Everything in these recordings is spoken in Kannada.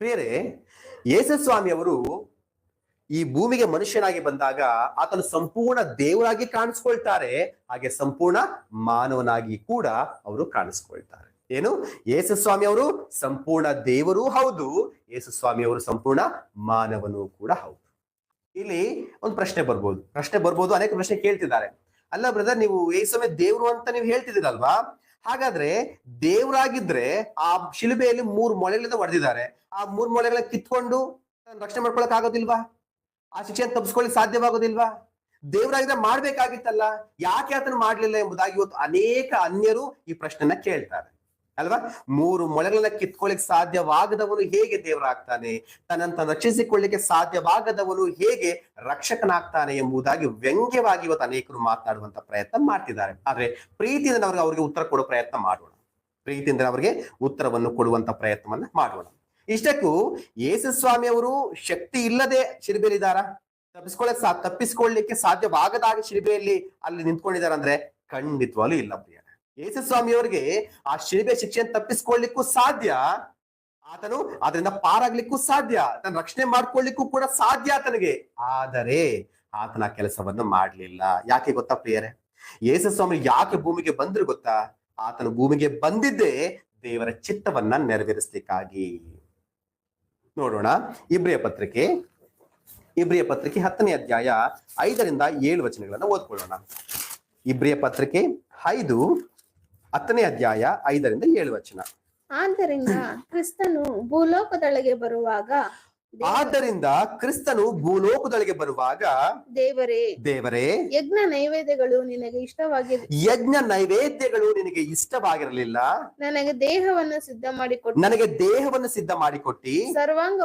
ಬೇರೆ ಯೇಸುಸ್ವಾಮಿ ಅವರು ಈ ಭೂಮಿಗೆ ಮನುಷ್ಯನಾಗಿ ಬಂದಾಗ ಆತನು ಸಂಪೂರ್ಣ ದೇವರಾಗಿ ಕಾಣಿಸ್ಕೊಳ್ತಾರೆ, ಹಾಗೆ ಸಂಪೂರ್ಣ ಮಾನವನಾಗಿ ಕೂಡ ಅವರು ಕಾಣಿಸ್ಕೊಳ್ತಾರೆ. ಏನು, ಯೇಸುಸ್ವಾಮಿ ಅವರು ಸಂಪೂರ್ಣ ದೇವರೂ ಹೌದು, ಯೇಸುಸ್ವಾಮಿ ಅವರು ಸಂಪೂರ್ಣ ಮಾನವನು ಕೂಡ ಹೌದು. ಇಲ್ಲಿ ಒಂದು ಪ್ರಶ್ನೆ ಬರ್ಬೋದು, ಅನೇಕ ಪ್ರಶ್ನೆ ಕೇಳ್ತಿದ್ದಾರೆ. ಅಲ್ಲ ಬ್ರದರ್, ನೀವು ಯೇಸುಸ್ವಾಮಿ ದೇವ್ರು ಅಂತ ನೀವು ಹೇಳ್ತಿದ್ದೀರಲ್ವಾ, ಹಾಗಾದ್ರೆ ದೇವರಾಗಿದ್ರೆ ಆ ಶಿಲುಬೆಯಲ್ಲಿ 3 ಮೊಳೆಗಳಿಂದ ಹೊಡೆದಿದ್ದಾರೆ, ಆ 3 ಮೊಳೆಗಳ ಕಿತ್ಕೊಂಡು ರಕ್ಷಣೆ ಮಾಡ್ಕೊಳಕ್ ಆಗೋದಿಲ್ವಾ? ಆ ಶಿಕ್ಷೆಯನ್ನು ತಪ್ಪಿಸ್ಕೊಳ್ಳಿಕ್ ಸಾಧ್ಯವಾಗೋದಿಲ್ವಾ? ದೇವರಾಗಿದ್ರೆ ಮಾಡ್ಬೇಕಾಗಿತ್ತಲ್ಲ, ಯಾಕೆ ಆತನ ಮಾಡ್ಲಿಲ್ಲ ಎಂಬುದಾಗಿ ಇವತ್ತು ಅನೇಕ ಅನ್ಯರು ಈ ಪ್ರಶ್ನೆನ ಕೇಳ್ತಾರೆ ಅಲ್ವಾ. 3 ಮೊಳೆಗಳನ್ನ ಕಿತ್ಕೊಳ್ಳಿಕ್ ಸಾಧ್ಯವಾಗದವನು ಹೇಗೆ ದೇವರಾಗ್ತಾನೆ, ತನ್ನಂತ ರಕ್ಷಿಸಿಕೊಳ್ಳಿಕ್ಕೆ ಸಾಧ್ಯವಾಗದವನು ಹೇಗೆ ರಕ್ಷಕನಾಗ್ತಾನೆ ಎಂಬುದಾಗಿ ವ್ಯಂಗ್ಯವಾಗಿ ಇವತ್ತು ಅನೇಕರು ಮಾತನಾಡುವಂತ ಪ್ರಯತ್ನ ಮಾಡ್ತಿದ್ದಾರೆ. ಆದ್ರೆ ಪ್ರೀತಿಯಿಂದ ಅವ್ರಿಗೆ ಉತ್ತರ ಕೊಡೋ ಪ್ರಯತ್ನ ಮಾಡೋಣ, ಪ್ರೀತಿಯಿಂದ ಅವರಿಗೆ ಉತ್ತರವನ್ನು ಕೊಡುವಂತ ಪ್ರಯತ್ನವನ್ನ ಮಾಡೋಣ. ಇಷ್ಟಕ್ಕೂ ಯೇಸುಸ್ವಾಮಿ ಅವರು ಶಕ್ತಿ ಇಲ್ಲದೆ ಶಿಲುಬೆಯಲ್ಲಿದ್ದಾರ, ತಪ್ಪಿಸ್ಕೊಳ್ಳಿಕ್ಕೆ ಸಾಧ್ಯವಾಗದಾಗ ಶಿಲುಬೆಯಲ್ಲಿ ಅಲ್ಲಿ ನಿಂತ್ಕೊಂಡಿದ್ದಾರೆ ಅಂದ್ರೆ ಖಂಡಿತವಾಗ್ಲೂ ಇಲ್ಲ ಪ್ರಿಯ. ಯೇಸುಸ್ವಾಮಿ ಅವರಿಗೆ ಆ ಶಿಲುಬೆ ಶಿಕ್ಷೆಯನ್ನು ತಪ್ಪಿಸ್ಕೊಳ್ಳಿಕ್ಕೂ ಸಾಧ್ಯ, ಆತನು ಅದರಿಂದ ಪಾರಾಗ್ಲಿಕ್ಕೂ ಸಾಧ್ಯ, ತನ್ನ ರಕ್ಷಣೆ ಮಾಡ್ಕೊಳ್ಳಿಕ್ಕೂ ಕೂಡ ಸಾಧ್ಯ ಆತನಿಗೆ. ಆದರೆ ಆತನ ಕೆಲಸವನ್ನು ಮಾಡ್ಲಿಲ್ಲ. ಯಾಕೆ ಗೊತ್ತಾ ಪ್ರಿಯರೇ? ಯೇಸುಸ್ವಾಮಿ ಯಾಕೆ ಭೂಮಿಗೆ ಬಂದ್ರು ಗೊತ್ತಾ? ಆತನು ಭೂಮಿಗೆ ಬಂದಿದ್ದೇ ದೇವರ ಚಿತ್ತವನ್ನ ನೆರವೇರಿಸಲಿಕ್ಕಾಗಿ. ನೋಡೋಣ, ಇಬ್ರಿಯ ಪತ್ರಿಕೆ 10ನೇ ಅಧ್ಯಾಯ 5ರಿಂದ 7 ವಚನಗಳನ್ನ ಓದ್ಕೊಳ್ಳೋಣ. ಇಬ್ರಿಯ ಪತ್ರಿಕೆ 5 10ನೇ ಅಧ್ಯಾಯ 5ರಿಂದ 7 ವಚನ. ಆದ್ದರಿಂದ ಕ್ರಿಸ್ತನು ಭೂಲೋಕದೊಳಗೆ ಬರುವಾಗ ದೇವರೇ ಯಜ್ಞ ನೈವೇದ್ಯಗಳು ನಿನಗೆ ಇಷ್ಟವಾಗಿರಲಿಲ್ಲ, ನನಗೆ ದೇಹವನ್ನು ಸಿದ್ಧ ಮಾಡಿಕೊಟ್ಟಿ ಸರ್ವಾಂಗ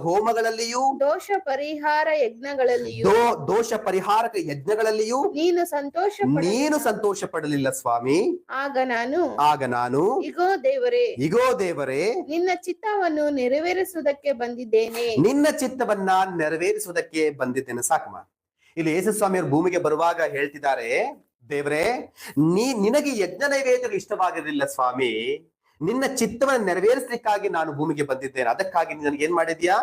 ಹೋಮಗಳಲ್ಲಿಯೂ ದೋಷ ಪರಿಹಾರ ಯಜ್ಞಗಳಲ್ಲಿಯೂ ನೀನು ಸಂತೋಷ ಪಡಲಿಲ್ಲ ಸ್ವಾಮಿ. ಆಗ ನಾನು ಇಗೋ ದೇವರೇ ನಿನ್ನ ಚಿತ್ತವನ್ನು ನೆರವೇರಿಸುವುದಕ್ಕೆ ಬಂದಿದ್ದೇನೆ. ಸಾಕಮ್ಮ. ಇಲ್ಲಿ ಯೇಸುಸ್ವಾಮಿ ಅವರು ಭೂಮಿಗೆ ಬರುವಾಗ ಹೇಳ್ತಿದ್ದಾರೆ, ದೇವರೇ ನಿನಗೆ ಯಜ್ಞ ನೈವೇದ್ಯಗಳು ಇಷ್ಟವಾಗಿರಲಿಲ್ಲ ಸ್ವಾಮಿ, ನಿನ್ನ ಚಿತ್ತವನ್ನು ನೆರವೇರಿಸಲಿಕ್ಕಾಗಿ ನಾನು ಭೂಮಿಗೆ ಬಂದಿದ್ದೇನೆ, ಅದಕ್ಕಾಗಿ ನನಗೆ ಏನ್ ಮಾಡಿದ್ಯಾ,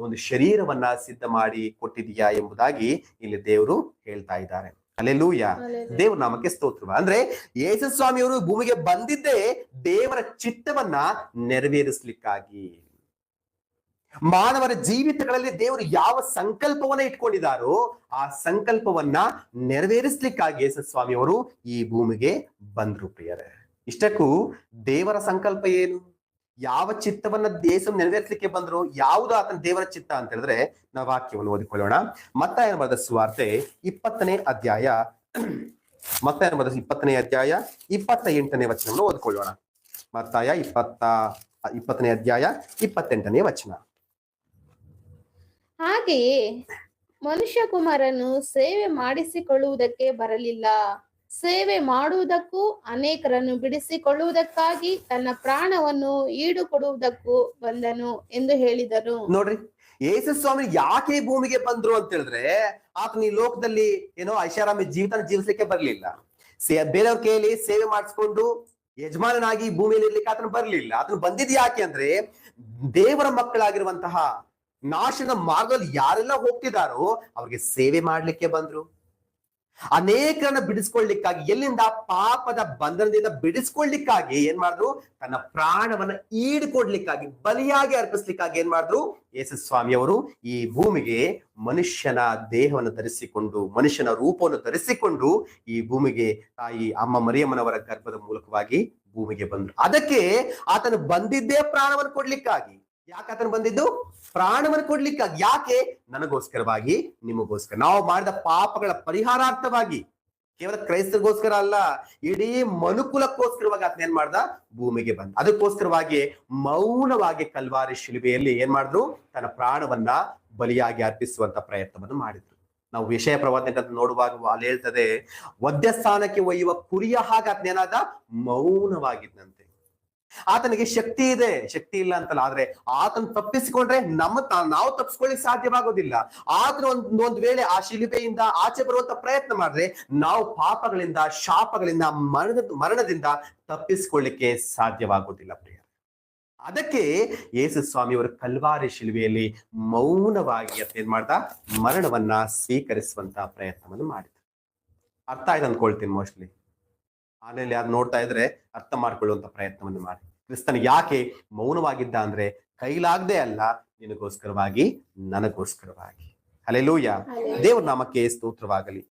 ಒಂದು ಶರೀರವನ್ನ ಸಿದ್ಧ ಮಾಡಿ ಕೊಟ್ಟಿದೀಯಾ ಎಂಬುದಾಗಿ ಇಲ್ಲಿ ದೇವರು ಹೇಳ್ತಾ ಇದ್ದಾರೆ. ಹಲ್ಲೆಲೂಯಾ, ದೇವ್ರ ನಾಮಕ್ಕೆ ಸ್ತೋತ್ರ. ಅಂದ್ರೆ ಯೇಸುಸ್ವಾಮಿ ಅವರು ಭೂಮಿಗೆ ಬಂದಿದ್ದೇ ದೇವರ ಚಿತ್ತವನ್ನ ನೆರವೇರಿಸಲಿಕ್ಕಾಗಿ. ಮಾನವರ ಜೀವಿತಗಳಲ್ಲಿ ದೇವರು ಯಾವ ಸಂಕಲ್ಪವನ್ನ ಇಟ್ಕೊಂಡಿದ್ದಾರೋ ಆ ಸಂಕಲ್ಪವನ್ನ ನೆರವೇರಿಸಲಿಕ್ಕಾಗಿ ಯೇಸುಸ್ವಾಮಿ ಅವರು ಈ ಭೂಮಿಗೆ ಬಂದ್ರು ಪ್ರಿಯರೇ. ಇಷ್ಟಕ್ಕೂ ದೇವರ ಸಂಕಲ್ಪ ಏನು, ಯಾವ ಚಿತ್ತವನ್ನ ದೇಶ ನೆರವೇರಿಸಲಿಕ್ಕೆ ಬಂದ್ರು, ಯಾವುದು ಆತನ ದೇವರ ಚಿತ್ತ ಅಂತ ಹೇಳಿದ್ರೆ ನಾವು ವಾಕ್ಯವನ್ನು ಓದಿಕೊಳ್ಳೋಣ. ಮತ್ತಾಯನ ಬರೆದ ಸುವಾರ್ತೆ 20ನೇ ಅಧ್ಯಾಯ 28ನೇ ವಚನವನ್ನು ಓದಿಕೊಳ್ಳೋಣ. ಮತ್ತಾಯ 20ನೇ ಅಧ್ಯಾಯ 28ನೇ ವಚನ. ಹಾಗೆಯೇ ಮನುಷ್ಯ ಕುಮಾರನು ಸೇವೆ ಮಾಡಿಸಿಕೊಳ್ಳುವುದಕ್ಕೆ ಬರಲಿಲ್ಲ, ಸೇವೆ ಮಾಡುವುದಕ್ಕೂ ಅನೇಕರನ್ನು ಬಿಡಿಸಿಕೊಳ್ಳುವುದಕ್ಕಾಗಿ ತನ್ನ ಪ್ರಾಣವನ್ನು ಈಡು ಕೊಡುವುದಕ್ಕೂ ಬಂದನು ಎಂದು ಹೇಳಿದರು. ನೋಡ್ರಿ, ಯೇಸುಸ್ವಾಮಿ ಯಾಕೆ ಭೂಮಿಗೆ ಬಂದ್ರು ಅಂತ ಹೇಳಿದ್ರೆ, ಆತನ ಈ ಲೋಕದಲ್ಲಿ ಏನೋ ಐಷಾರಾಮಿ ಜೀವಿತ ಜೀವಿಸಲಿಕ್ಕೆ ಬರ್ಲಿಲ್ಲ, ಬೇರೆಯವ್ರ ಕೈಯಲ್ಲಿ ಸೇವೆ ಮಾಡಿಸ್ಕೊಂಡು ಯಜಮಾನನಾಗಿ ಭೂಮಿಯಲ್ಲಿ ಇರ್ಲಿಕ್ಕೆ ಆತನು ಬರ್ಲಿಲ್ಲ. ಆತನು ಬಂದಿದ್ ಯಾಕೆ ಅಂದ್ರೆ, ದೇವರ ಮಕ್ಕಳಾಗಿರುವಂತಹ ನಾಶದ ಮಾರ್ಗದಲ್ಲಿ ಯಾರೆಲ್ಲ ಹೋಗ್ತಿದಾರೋ ಅವ್ರಿಗೆ ಸೇವೆ ಮಾಡ್ಲಿಕ್ಕೆ ಬಂದ್ರು. ಅನೇಕರನ್ನ ಬಿಡಿಸ್ಕೊಳ್ಳಿಕ್ಕಾಗಿ, ಎಲ್ಲಿಂದ ಪಾಪದ ಬಂಧನದಿಂದ ಬಿಡಿಸ್ಕೊಳ್ಳಿಕ್ಕಾಗಿ ಏನ್ ಮಾಡಿದ್ರು, ತನ್ನ ಪ್ರಾಣವನ್ನ ಈಡ್ಕೊಡ್ಲಿಕ್ಕಾಗಿ, ಬಲಿಯಾಗಿ ಅರ್ಪಿಸ್ಲಿಕ್ಕಾಗಿ ಏನ್ ಮಾಡಿದ್ರು, ಯೇಸುಸ್ವಾಮಿ ಅವರು ಈ ಭೂಮಿಗೆ ಮನುಷ್ಯನ ದೇಹವನ್ನು ಧರಿಸಿಕೊಂಡು, ಮನುಷ್ಯನ ರೂಪವನ್ನು ಧರಿಸಿಕೊಂಡು ಈ ಭೂಮಿಗೆ ತಾಯಿ ಅಮ್ಮ ಮರಿಯಮ್ಮನವರ ಗರ್ಭದ ಮೂಲಕವಾಗಿ ಭೂಮಿಗೆ ಬಂದ್ರು. ಅದಕ್ಕೆ ಆತನು ಬಂದಿದ್ದೇ ಪ್ರಾಣವನ್ನು ಕೊಡ್ಲಿಕ್ಕಾಗಿ. ಯಾಕೆ ಆತನು ಬಂದಿದ್ದು? ಪ್ರಾಣವನ್ನು ಕೊಡ್ಲಿಕ್ಕಾಗಿ. ಯಾಕೆ? ನನಗೋಸ್ಕರವಾಗಿ, ನಿಮಗೋಸ್ಕರ, ನಾವು ಮಾಡಿದ ಪಾಪಗಳ ಪರಿಹಾರಾರ್ಥವಾಗಿ. ಕೇವಲ ಕ್ರೈಸ್ತರಿಗೋಸ್ಕರ ಅಲ್ಲ, ಇಡೀ ಮನುಕುಲಕ್ಕೋಸ್ಕರವಾಗಿ ಆತನ ಏನ್ ಮಾಡ್ದ, ಭೂಮಿಗೆ ಬಂದ. ಅದಕ್ಕೋಸ್ಕರವಾಗಿ ಮೌನವಾಗಿ ಕಲ್ವಾರಿ ಶಿಲುಬೆಯಲ್ಲಿ ಏನ್ ಮಾಡಿದ್ರು, ತನ್ನ ಪ್ರಾಣವನ್ನ ಬಲಿಯಾಗಿ ಅರ್ಪಿಸುವಂತ ಪ್ರಯತ್ನವನ್ನು ಮಾಡಿದ್ರು. ನಾವು ವಿಷಯ ಪ್ರವಾದ ನೋಡುವಾಗ ಅಲ್ಲಿ ಹೇಳ್ತದೆ, ವಧ್ಯ ಸ್ಥಾನಕ್ಕೆ ಒಯ್ಯುವ ಕುರಿಯ ಹಾಗೆ ಆತನೇನಾದ, ಮೌನವಾಗಿದ್ದಂತೆ. ಆತನಿಗೆ ಶಕ್ತಿ ಇದೆ, ಶಕ್ತಿ ಇಲ್ಲ ಅಂತಲ್ಲ, ಆದ್ರೆ ಆತನ ತಪ್ಪಿಸಿಕೊಂಡ್ರೆ ನಾವು ತಪ್ಪಿಸ್ಕೊಳ್ಳಿಕ್ ಸಾಧ್ಯವಾಗೋದಿಲ್ಲ. ಆತನ ಒಂದ್ ವೇಳೆ ಆ ಶಿಲುಬೆಯಿಂದ ಆಚೆ ಬರುವಂತ ಪ್ರಯತ್ನ ಮಾಡಿದ್ರೆ ನಾವು ಪಾಪಗಳಿಂದ, ಶಾಪಗಳಿಂದ, ಮರಣದಿಂದ ತಪ್ಪಿಸ್ಕೊಳ್ಳಿಕ್ಕೆ ಸಾಧ್ಯವಾಗೋದಿಲ್ಲ ಪ್ರಿಯ. ಅದಕ್ಕೆ ಯೇಸು ಸ್ವಾಮಿಯವರು ಕಲ್ವಾರಿ ಶಿಲುಬೆಯಲ್ಲಿ ಮೌನವಾಗಿ ಏನ್ ಮಾಡ್ತಾ ಮರಣವನ್ನ ಸ್ವೀಕರಿಸುವಂತ ಪ್ರಯತ್ನವನ್ನು ಮಾಡಿದ್ರು. ಅರ್ಥ ಆಯ್ತು ಅನ್ಕೊಳ್ತೀನಿ ಮೋಸ್ಟ್ಲಿ. ಆಮೇಲೆ ಯಾರು ನೋಡ್ತಾ ಇದ್ರೆ ಅರ್ಥ ಮಾಡ್ಕೊಳ್ಳುವಂತ ಪ್ರಯತ್ನವನ್ನು ಮಾಡಿ. ಕ್ರಿಸ್ತನ್ ಯಾಕೆ ಮೌನವಾಗಿದ್ದ ಅಂದ್ರೆ ಕೈಲಾಗದೆ ಅಲ್ಲ, ನಿನಗೋಸ್ಕರವಾಗಿ, ನನಗೋಸ್ಕರವಾಗಿ. ಹಲ್ಲೆಲೂಯಾ. ದೇವರ ನಾಮಕ್ಕೆ ಸ್ತೋತ್ರವಾಗಲಿ.